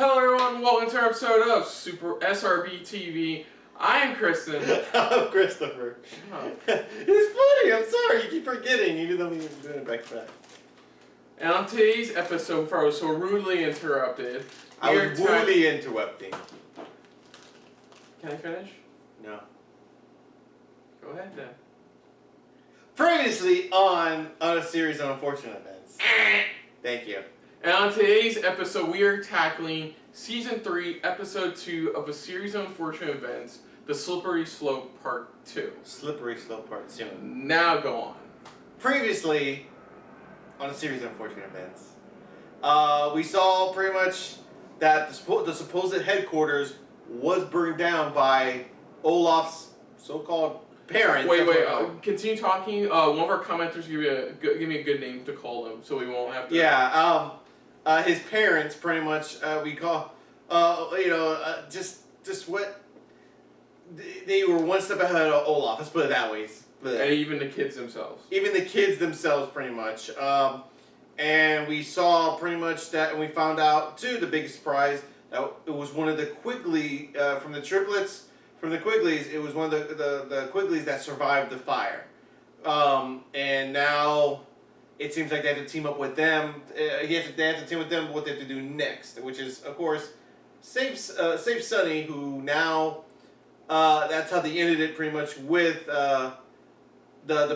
Hello everyone, welcome to our episode of Super SRBTV. I am Kristen. I'm Christopher. Oh. It's funny, I'm sorry, you keep forgetting, even though we've been doing it back to back. And on today's episode, before I was so rudely interrupted, I was rudely interrupting. Can I finish? No. Go ahead then. Previously on a series of unfortunate events. Thank you. And on today's episode, we are tackling Season 3, Episode 2 of a series of unfortunate events, The Slippery Slope Part 2. Slippery Slope Part 2. Now go on. Previously, on a series of unfortunate events, we saw pretty much that the supposed headquarters was burned down by Olaf's so-called parents. Wait, continue talking. One of our commenters give me a good name to call them, so we won't have to... Yeah, his parents, pretty much, we call, just what, they were one step ahead of Olaf, let's put it that way. And even the kids themselves. Even the kids themselves, pretty much. And we saw pretty much that, and we found out, too, the biggest surprise, that it was one of the Quigley, from the triplets, from the Quigleys, it was one of the Quigleys that survived the fire. And now... it seems like they have to team up with them. They have to team with them, but what they have to do next, which is, of course, save Sonny, who now, that's how they ended it pretty much with the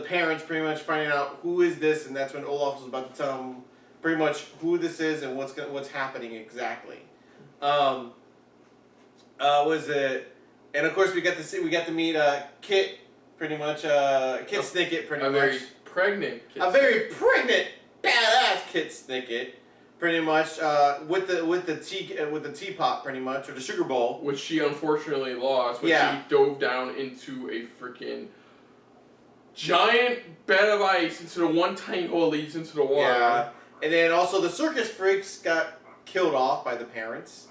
parents pretty much finding out who is this, and that's when Olaf was about to tell them pretty much who this is and what's happening exactly. Was it? And of course we got to meet Kit, pretty much. Kit Snicket, pretty much. A very pregnant, badass Kit Snicket, pretty much, with the teapot, pretty much, or the sugar bowl, which she unfortunately lost when she dove down into a freaking giant bed of ice into the one tiny hole that leads into the water. Yeah, and then also the circus freaks got killed off by the parents,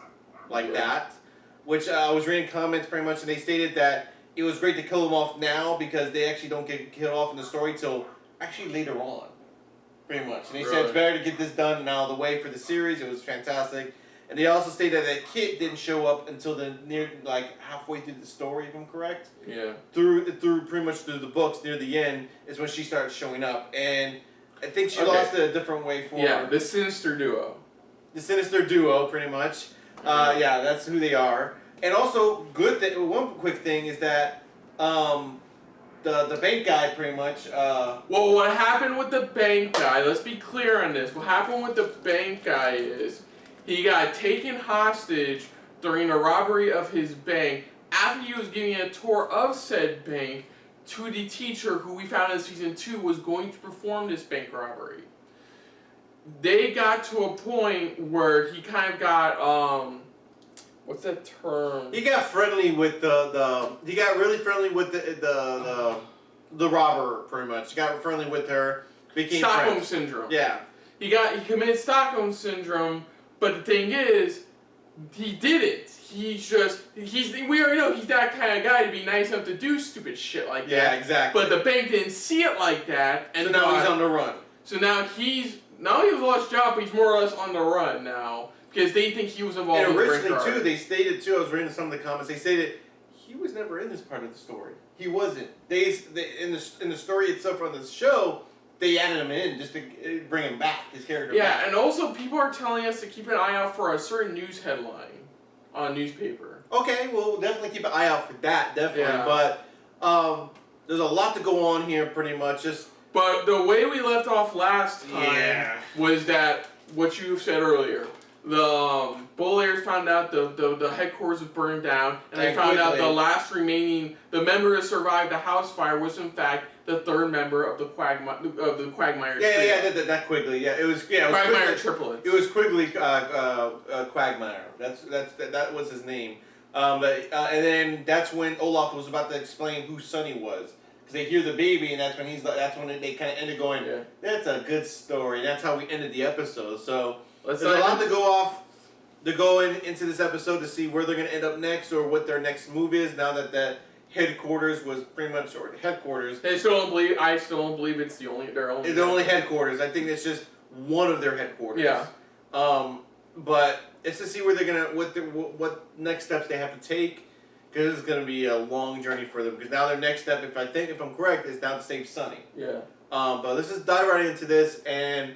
like that, which I was reading comments pretty much, and they stated that it was great to kill them off now because they actually don't get killed off in the story till actually later on, pretty much. And they said it's better to get this done and out of the way for the series. It was fantastic. And they also stated that Kit didn't show up until halfway through the story, if I'm correct. Yeah. Through pretty much through the books, near the end, is when she started showing up. And I think she lost it a different way for the Sinister Duo. The Sinister Duo, pretty much. Yeah, that's who they are. And also, one quick thing is that, the bank guy, pretty much. Well, what happened with the bank guy, let's be clear on this. What happened with the bank guy is he got taken hostage during a robbery of his bank after he was giving a tour of said bank to the teacher who we found in Season 2 was going to perform this bank robbery. They got to a point where he kind of got, what's that term? He got friendly with he got really friendly with the robber, pretty much. He got friendly with her. Became Stockholm friends. Syndrome. Yeah. He committed Stockholm Syndrome, but the thing is, he didn't. We already know he's that kind of guy to be nice enough to do stupid shit like that. Yeah, exactly. But the bank didn't see it like that, and so now he's on the run. So now he's lost his job, but he's more or less on the run now. Because they think he was involved and with the originally, too, they stated, too, I was reading some of the comments, they stated he was never in this part of the story. He wasn't. In the story itself on the show, they added him in just to bring him back, his character back. Yeah, and also people are telling us to keep an eye out for a certain news headline on a newspaper. Okay, we'll definitely keep an eye out for that, definitely. Yeah. But there's a lot to go on here, pretty much. But the way we left off last time was that, what you said earlier, the Baudelaires found out the headquarters was burned down, and they found out the last remaining, the member that survived the house fire was in fact the third member of the Quagmire. That Quigley. Yeah, it was Quagmire triplets. It was Quigley Quagmire. That was his name. And then that's when Olaf was about to explain who Sonny was. Because they hear the baby, and that's when they kind of ended going, that's a good story. And that's how we ended the episode. So there's a lot to go into this episode to see where they're going to end up next or what their next move is now that the headquarters was pretty much, or headquarters. I still don't believe it's their only headquarters. I think it's just one of their headquarters. Yeah. but it's to see where they're gonna what next steps they have to take, because this is gonna be a long journey for them. Because now their next step, if I'm correct, is now to save Sunny. Yeah. But let's just dive right into this and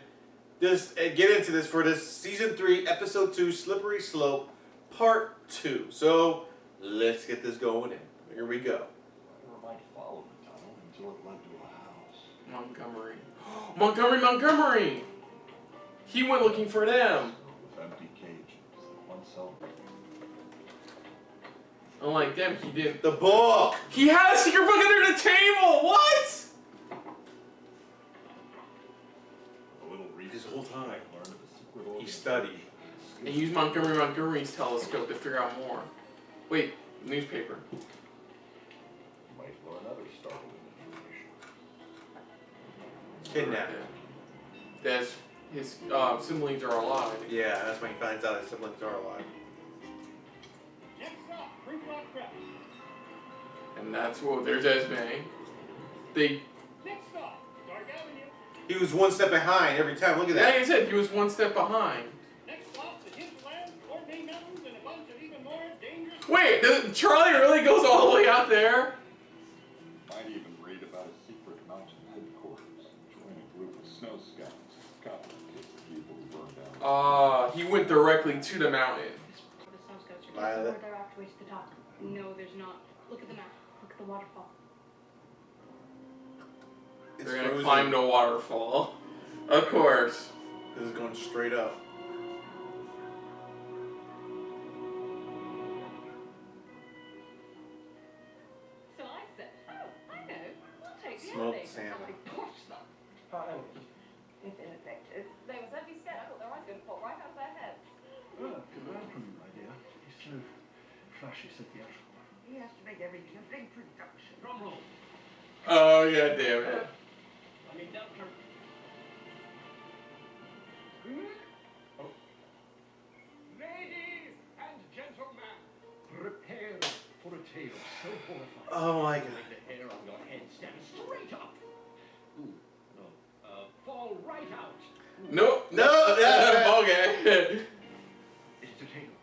just get into this for this season 3, episode 2, Slippery Slope, part 2. So let's get this going in. Here we go. Might follow the tunnel until it led to a house. Montgomery! He went looking for them. With empty cages, one cell. Unlike them, he didn't. The book! He had a secret book under the table! What? A little research. His whole time, learned of the secret he studied. And used Montgomery's telescope to figure out more. Wait, newspaper. Might learn other startling information. Kidnapped. That's his siblings are alive. Yeah, that's when he finds out his siblings are alive. Next stop, Proof Rock Prep. And that's what there's Esme. They Next stop, Dark Avenue. He was one step behind every time. Look at like that. I said, he was one step behind. Next stop, the Hinterlands, Orkney Mountains, and a bunch of even more dangerous... Wait, Charlie really goes all the way out there? Might even read about a secret mountain headquarters and join a group of snow scouts. Copy in case the people who burned down. He went directly to the mountain. The snow scouts are Violet. somewhere direct way to the top. No, there's not. Look at the map. Look at the waterfall. It's They're gonna frozen. climb the waterfall. Of course. This is going straight up. So I said, oh, I know. We'll take the Smoked ending. salmon. Somebody pushed them. It's ineffective. They were so scared. I thought their eyes were going to pop right out of their heads. Well, to learn from you, my dear. He's so flashy, so theatrical. He has to make everything a big production. Drum roll. Oh yeah, damn it. I mean, Doctor. Ladies and gentlemen, prepare for a tale so horrifying. Oh my god. Make the hair on your head stand straight up. Ooh, no. Fall right out. Nope. No, Okay. It's a tale.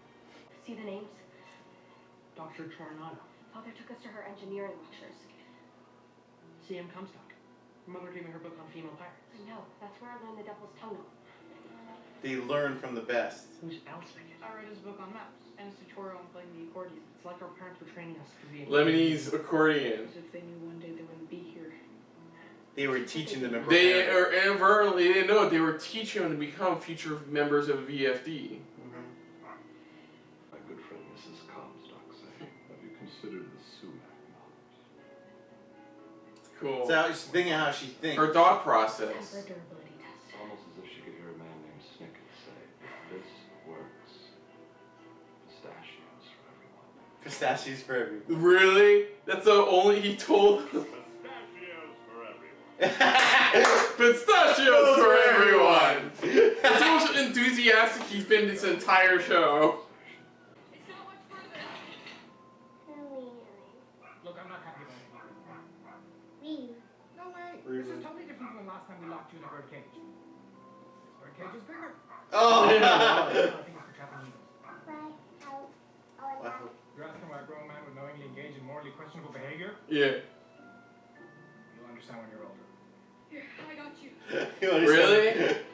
See the names? Dr. Tornado. Father took us to her engineering lectures. C.M. Comstock. Mother gave me her book on female pirates. I know. That's where I learned the devil's tongue. They learn from the best. Who's Elspeth? I read his book on maps and his tutorial on playing the accordion. It's like our parents were training us to be Lebanese accordion. As if they knew one day they wouldn't be here. They were teaching them. and They preparing are inadvertently they didn't know it. They were teaching them to become future members of VFD. My good friend Mrs. Comstock say, have you considered the sumac mounds? Cool. So she's thinking how she thinks. Her thought process. Temper durability test. It's almost as if she could hear a man named Snicket say, if this works, pistachios for everyone. Pistachios for everyone. Really? That's the only he told. Pistachios for everyone. Pistachios for everyone. That's the most enthusiastic he's been this entire show. It's not much further. Look, I'm not happy about it. No way. Really? This is totally different from the last time we locked you in a bird cage. This bird cage is bigger. Oh! I think it's for trapping eagles. Wow. You're asking why a grown man would knowingly engage in morally questionable behavior? Yeah. You'll understand when you're older. Here, I got you. You understand? Really?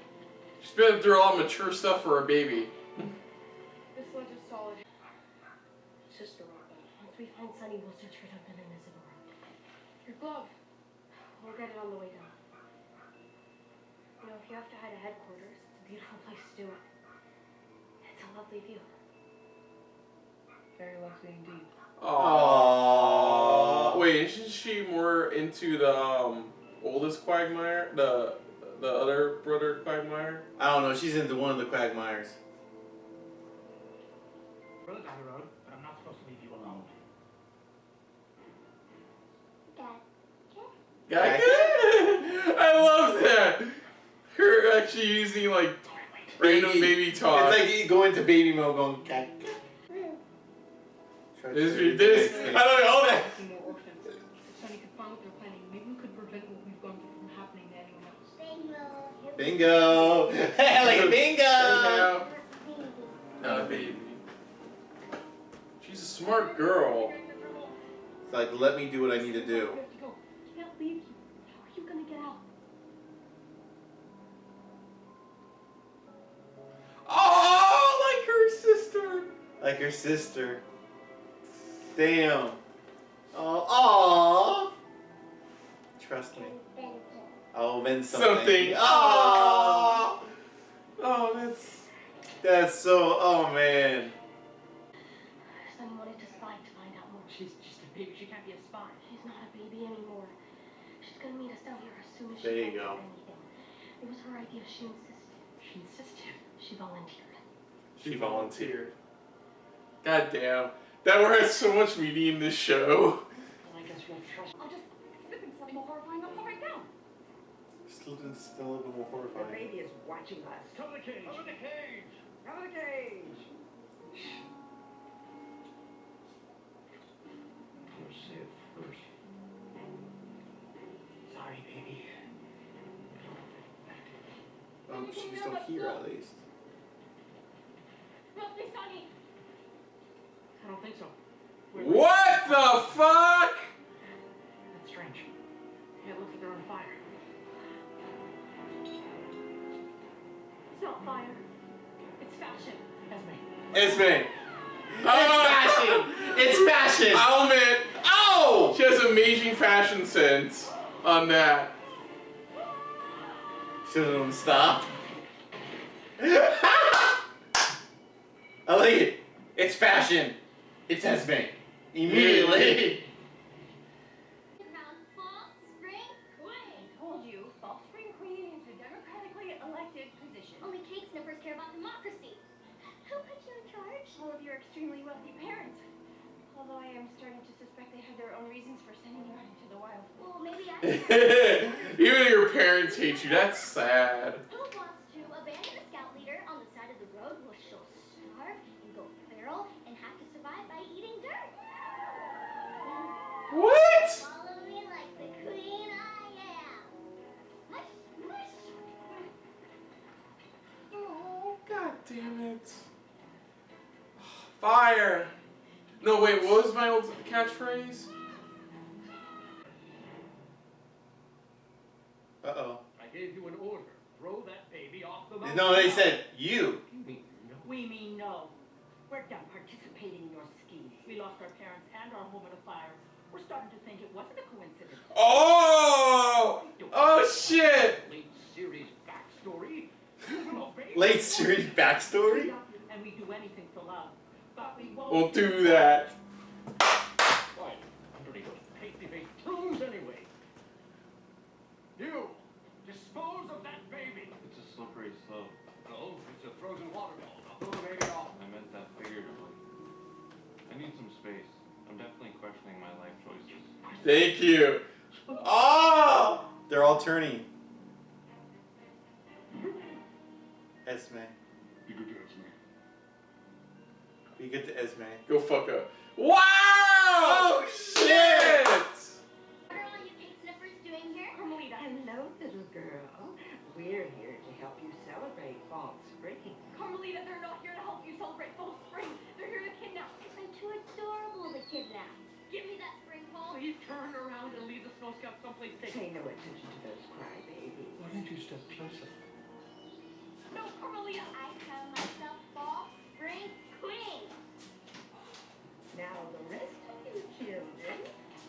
She's been through all mature stuff for a baby. This ledge is solid. Sister Robin. Once we find Sunny, we'll search for something in this room. Your glove. We'll get it on the way down. You know, if you have to hide at headquarters, it's a beautiful place to do it. It's a lovely view. Very lovely indeed. Aww. Wait, isn't she more into the oldest Quagmire? The other brother Quagmire? I don't know. She's into one of the Quagmires. Brother down the road, but I'm not supposed to leave you alone. I love that. Her actually using like random baby talk. It's like you go into baby mode going, cat. This. I don't know that. More orphans. If Sonny could find what they're planning, maybe we could prevent what we've gone through from happening to anyone else. Bingo! Like bingo! not a baby. She's a smart girl. It's like, let me do what I need to do. You have to go. You can't leave. How are you gonna get out? Oh, like her sister. Like her sister. Damn. Oh, aww. Trust me. I'll win something. Aww. Oh, that's so. Oh man. Son wanted to spy to find out more. She's just a baby. She can't be a spy. She's not a baby anymore. She's gonna meet us down here as soon as she There you finds go. out anything. It was her idea. She insisted. She insisted. She volunteered. She volunteered. God damn. That word has so much meaning in this show. Well, I guess we'll trust. I'll just slip and something more horrifying. I'll fall right down. Still a little bit more The horrifying. baby is watching us. Cover the cage. Cover the cage! Cover the cage! Let's say it first. Sorry, baby. Oh, she's still here at least. Roughly, Sonny. I don't think so. What the fuck? That's strange. Yeah, it looks like they're on fire. It's not fire. It's fashion. Esme. Esme. It's fashion. It's fashion. I'll admit, Oh! she has amazing fashion sense on that. She doesn't stop. I like it. It's fashion. It's Esme. Immediately. Fall Spring Queen. I told you, Fall Spring Queen is a democratically elected position. Only cake sniffers care about democracy. Who put you in charge? All of your extremely wealthy parents. Although I am starting to suspect they had their own reasons for sending you out into the wild. Well, maybe I. Even your parents hate you. That's sad. Who wants to abandon a scout leader on the side of the road where she'll starve and go feral and have to survive by eating dirt? What? Follow me like the queen I am. Mush, mush. Oh, god damn it. Fire. No, wait, what was my old catchphrase? Uh-oh. I gave you an order. Throw that baby off the mountain. No, they said you. You mean no? We mean no. We're done participating in your schemes. We lost our parents and our home in a fire. We're starting to think it wasn't a coincidence. Oh! Oh shit! Late series backstory. You will obey. Late series backstory? And we do anything for love. But we won't. We'll do that. Why? Underneath those pasty-faced tombs anyway. You dispose of that baby. It's a slippery slope. No, it's a frozen watermelon. Now throw the baby off. I meant that figuratively. I need some space. I'm definitely questioning my life choices. Thank you. Oh! They're all turning. Esme. Be good to Esme. Be good to Esme. Go fuck up. Wow! Oh shit! What are all you cake sniffers doing here? Carmelita. Hello, little girl. We're here to help you celebrate Fall Spring. Carmelita, they're not here to help you celebrate Fall Spring. They're here to kidnap. I'm too adorable to kidnap. Give me that spring ball. Please turn around and leave the Snow Scout someplace safe. Pay no attention to those crybabies. Why don't you step closer? No, Carmelita. I crown myself Fall Spring Queen. Now the rest of you children,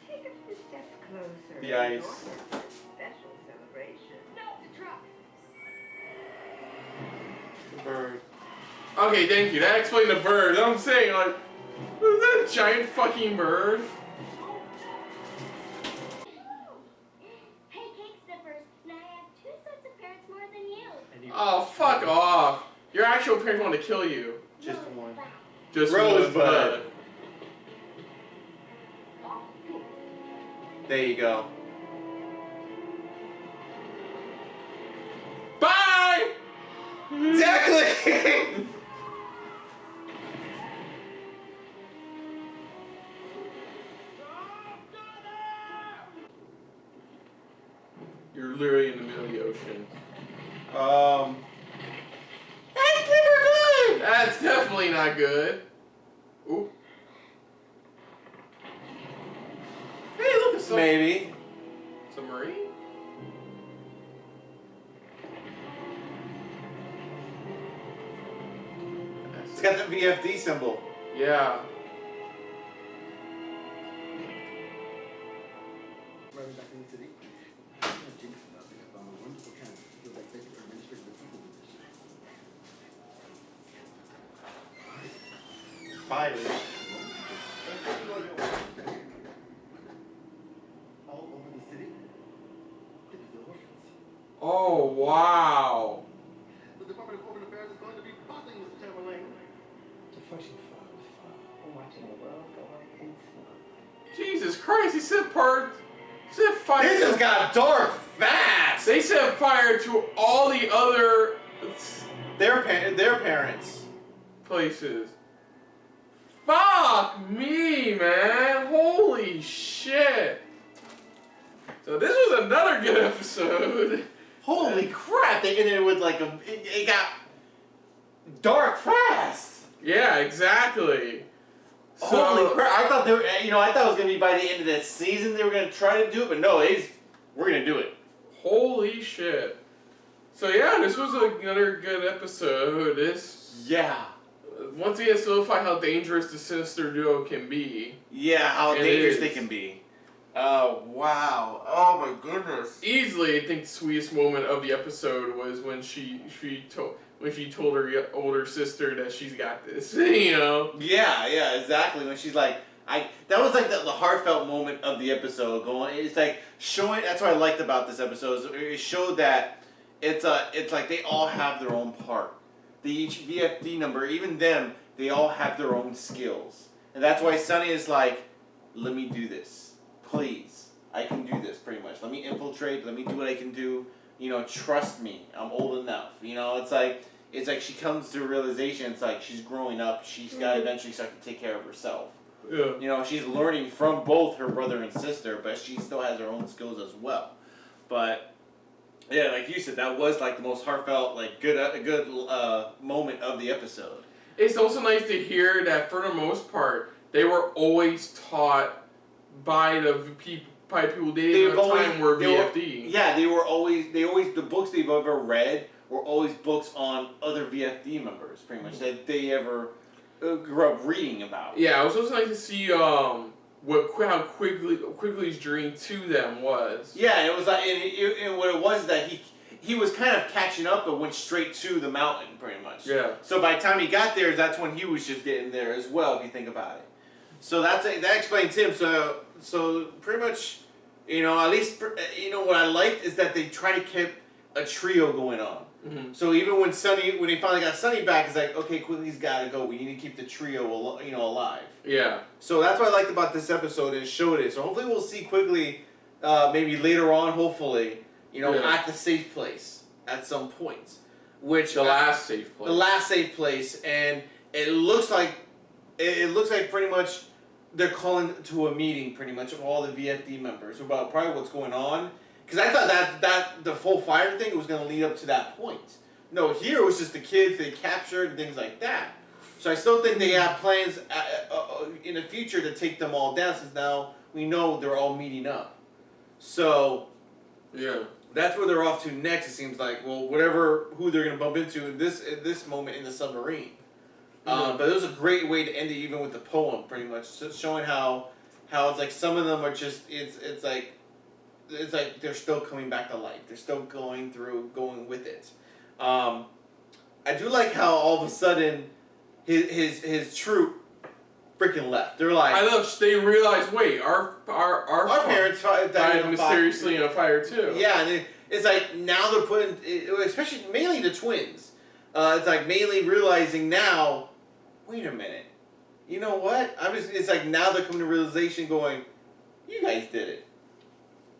take a few steps closer. The and ice. join us for a special celebration. No, the truck. The bird. Okay, thank you. That explained the bird. I'm saying, like, was that a giant fucking bird? Hey, cake sniffers. Now I have 2 sets of parents more than you. And you Oh, fuck off. Your actual parents want to kill you. Just one. Just Rosebud. Rosebud. There you go. Bye! Exactly! You're literally in the middle of the ocean. That's super good! That's definitely not good. Ooh. Hey, look, it's Maybe. submarine. It's got the VFD symbol. Yeah. Fire. All over the city. Look at the orphans. Oh, wow. The Department of Orphan Affairs is going to be busting this Timberlake. Deflection 5. Watching the world go inside. Jesus Christ, he set fire. This has got dark fast. They set fire to all the other Their parents. places. Fuck me, man. Holy shit. So this was another good episode. Holy crap! They ended it with like it got dark fast. Yeah, exactly. So, Holy crap! I thought I thought it was gonna be by the end of this season they were gonna try to do it, but no, we're gonna do it. Holy shit. So yeah, this was another good episode. Yeah. Once again solidify how dangerous the Sinister Duo can be. Yeah, how It dangerous is. they can be. Oh wow! Oh my goodness! Easily, I think the sweetest moment of the episode was when she told her older sister that she's got this. You know. Yeah, exactly. When she's like, that was like the heartfelt moment of the episode. It's like showing. That's what I liked about this episode. It showed that it's like they all have their own part. Each VFD number, even them, they all have their own skills, and that's why Sunny is like, let me do this, please. I can do this, pretty much. Let me infiltrate. Let me do what I can do. Trust me. I'm old enough. It's like she comes to a realization. It's like she's growing up. She's got to eventually start to take care of herself. Yeah. She's learning from both her brother and sister, but she still has her own skills as well. But yeah, like you said, that was like the most heartfelt, like good moment of the episode. It's also nice to hear that for the most part, they were always taught by the people they didn't have time were VFD. They always the books they've ever read were always books on other VFD members, pretty much, that they ever grew up reading about. Yeah, it was also nice to see how Quigley's dream to them was. Yeah, it was like, and what it was is that he was kind of catching up, but went straight to the mountain, pretty much. Yeah. So by the time he got there, that's when he was just getting there as well, if you think about it. So that explains him. So pretty much, at least what I liked is that they try to keep a trio going on. Mm-hmm. So even when he finally got Sunny back, it's like, okay, Quigley's got to go. We need to keep the trio, alive. Yeah. So that's what I liked about this episode, and it showed it. So hopefully we'll see Quigley maybe later on, hopefully, at the safe place at some point. Which The last safe place. The last safe place, and it looks like pretty much they're calling to a meeting, pretty much, of all the VFD members about probably what's going on. Because I thought that the full fire thing was going to lead up to that point. No, here it was just the kids they captured and things like that. So I still think they have plans in the future to take them all down, since now we know they're all meeting up. So Yeah. that's where they're off to next. It seems like, well, who they're going to bump into in this moment in the submarine. But it was a great way to end it, even with the poem, pretty much, showing how it's like some of them are just it's like they're still coming back to life. They're still going with it. I do like how all of a sudden his troop freaking left. They're like, they realized, wait, our parents died mysteriously in a fire too. Yeah, and it's like now they're putting, especially mainly the twins. It's like mainly realizing now, wait a minute, you know what? It's like now they're coming to realization, going, you guys did it.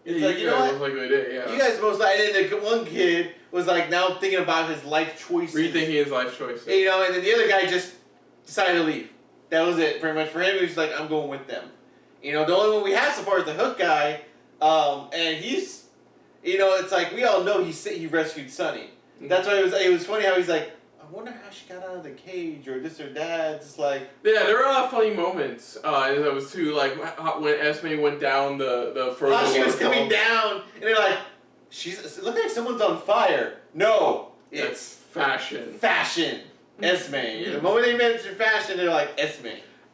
It's Yeah, like, you know what? Like they did, yeah. You guys most likely. And then the one kid was like now thinking about his life choices. Rethinking his life choices. And then the other guy just decided to leave. That was it, pretty much for him. He was like, I'm going with them. The only one we have so far is the Hook guy, and he's, it's like we all know he rescued Sunny. Mm-hmm. That's why it was funny how he's like, wonder how she got out of the cage or this or that. It's like Yeah, there were a lot of funny moments. And that was too like when Esme went down the further. how she was coming down, and they're like, it looked like someone's on fire. No, It's it's fashion. fashion. Esme. The moment they mention fashion, they're like Esme.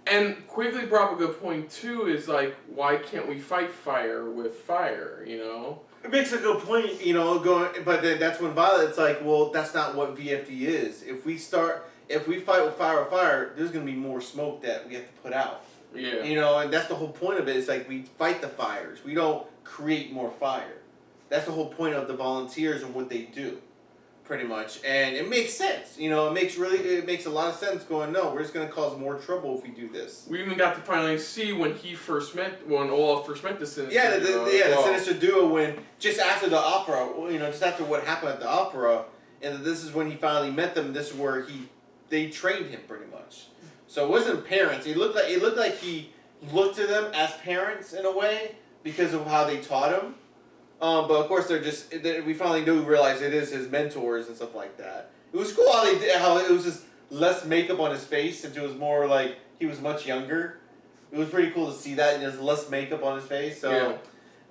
And Quigley brought up a good point too. Is like, why can't we fight fire with fire? You know. It makes a good point, you know, but then that's when Violet's like, well, that's not what VFD is. If we fight with fire, there's going to be more smoke that we have to put out. Yeah. You know, and that's the whole point of it. It's like we fight the fires. We don't create more fire. That's the whole point of the volunteers and what they do, pretty much. And it makes sense. You know, it makes a lot of sense going, no, we're just going to cause more trouble if we do this. We even got to finally see when Olaf first met the Sinister Duo. The Sinister Duo when just after the opera, you know, just after what happened at the opera, and this is when he finally met them. This is where they trained him pretty much. So it wasn't parents. It looked like he looked to them as parents in a way because of how they taught him. But of course we finally realized it is his mentors and stuff like that. It was cool how it was just less makeup on his face since it was more like he was much younger. It was pretty cool to see that, and there's less makeup on his face. So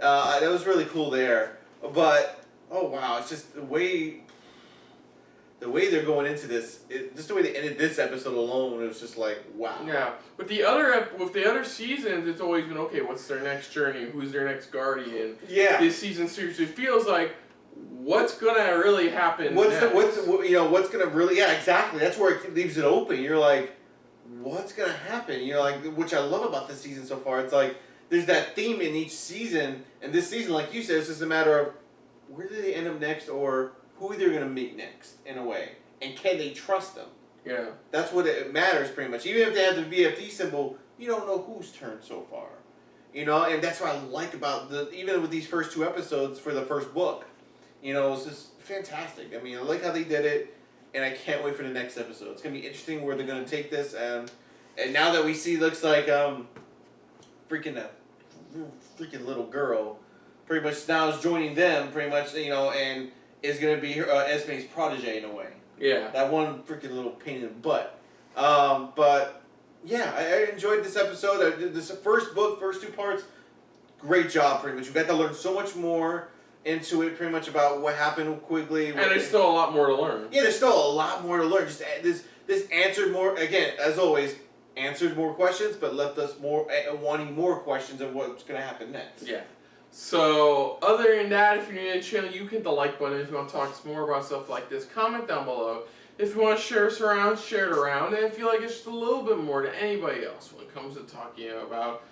that was really cool there. But oh wow, it's just the way they're going into this. Just the way they ended this episode alone, it was just like wow. Yeah, with the other seasons, it's always been okay. What's their next journey? Who's their next guardian? Yeah. This season seriously feels like what's gonna really happen. What's gonna really? Yeah, exactly. That's where it leaves it open. You're like, what's gonna happen? You know, like which I love about this season so far. It's like there's that theme in each season, and this season, like you said, it's just a matter of where do they end up next, or who they're going to meet next, in a way. And can they trust them? Yeah. That's what it matters, pretty much. Even if they have the VFD symbol, you don't know whose turn so far. You know, and that's what I like about even with these first 2 episodes for the first book. You know, it's just fantastic. I mean, I like how they did it, and I can't wait for the next episode. It's going to be interesting where they're going to take this, and now that we see, looks like, freaking little girl, pretty much now is joining them, pretty much, you know, and is going to be Esme's protege in a way. Yeah. That one freaking little pain in the butt. But, yeah, I enjoyed this episode. This first book, first 2 parts, great job, pretty much. We got to learn so much more into it, pretty much about what happened with Quigley. And there's still a lot more to learn. Yeah, there's still a lot more to learn. Just this answered more, again, as always, answered more questions, but left us wanting more questions of what's going to happen next. Yeah. So, other than that, if you're new to the channel, you hit the like button. If you want to talk some more about stuff like this, comment down below. If you want to share us around, share it around. And if you like it just a little bit more than anybody else when it comes to talking about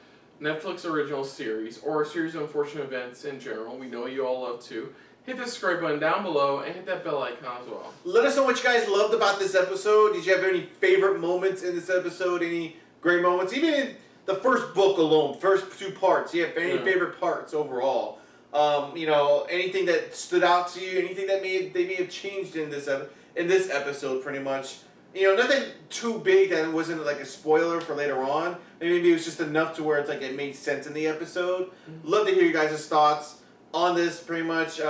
Netflix original series or a series of unfortunate events in general, we know you all love to, hit the subscribe button down below and hit that bell icon as well. Let us know what you guys loved about this episode. Did you have any favorite moments in this episode? Any great moments? Even in the first book alone, first 2 parts. You have any favorite parts overall? You know, anything that stood out to you? Anything that they may have changed in this episode, pretty much. You know, nothing too big that it wasn't like a spoiler for later on. Maybe it was just enough to where it's like it made sense in the episode. Love to hear you guys' thoughts on this, pretty much.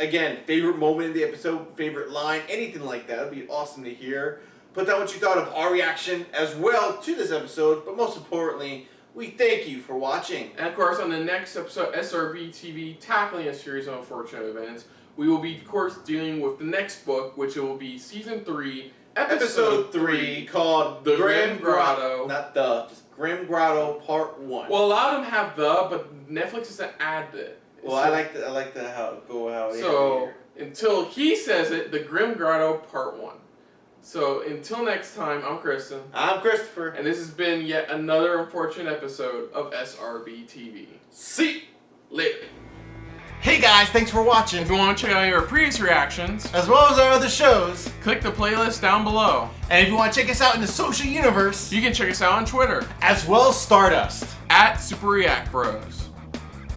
Again, favorite moment in the episode, favorite line, anything like that. It'd be awesome to hear. Put down what you thought of our reaction as well to this episode, but most importantly, we thank you for watching. And of course, on the next episode, SRBTV tackling a series of unfortunate events, we will be, of course, dealing with the next book, which will be Season 3, Episode 3, called The Grim Grotto. Just Grim Grotto Part 1. Well, a lot of them have but Netflix has to add it. Well, I like how So, until he says it, The Grim Grotto Part 1. So, until next time, I'm Kristen. I'm Christopher. And this has been yet another unfortunate episode of SRB TV. See you later. Hey guys, thanks for watching. If you want to check out our previous reactions, as well as our other shows, click the playlist down below. And if you want to check us out in the social universe, you can check us out on Twitter, as well as Stardust, @SuperReactBros.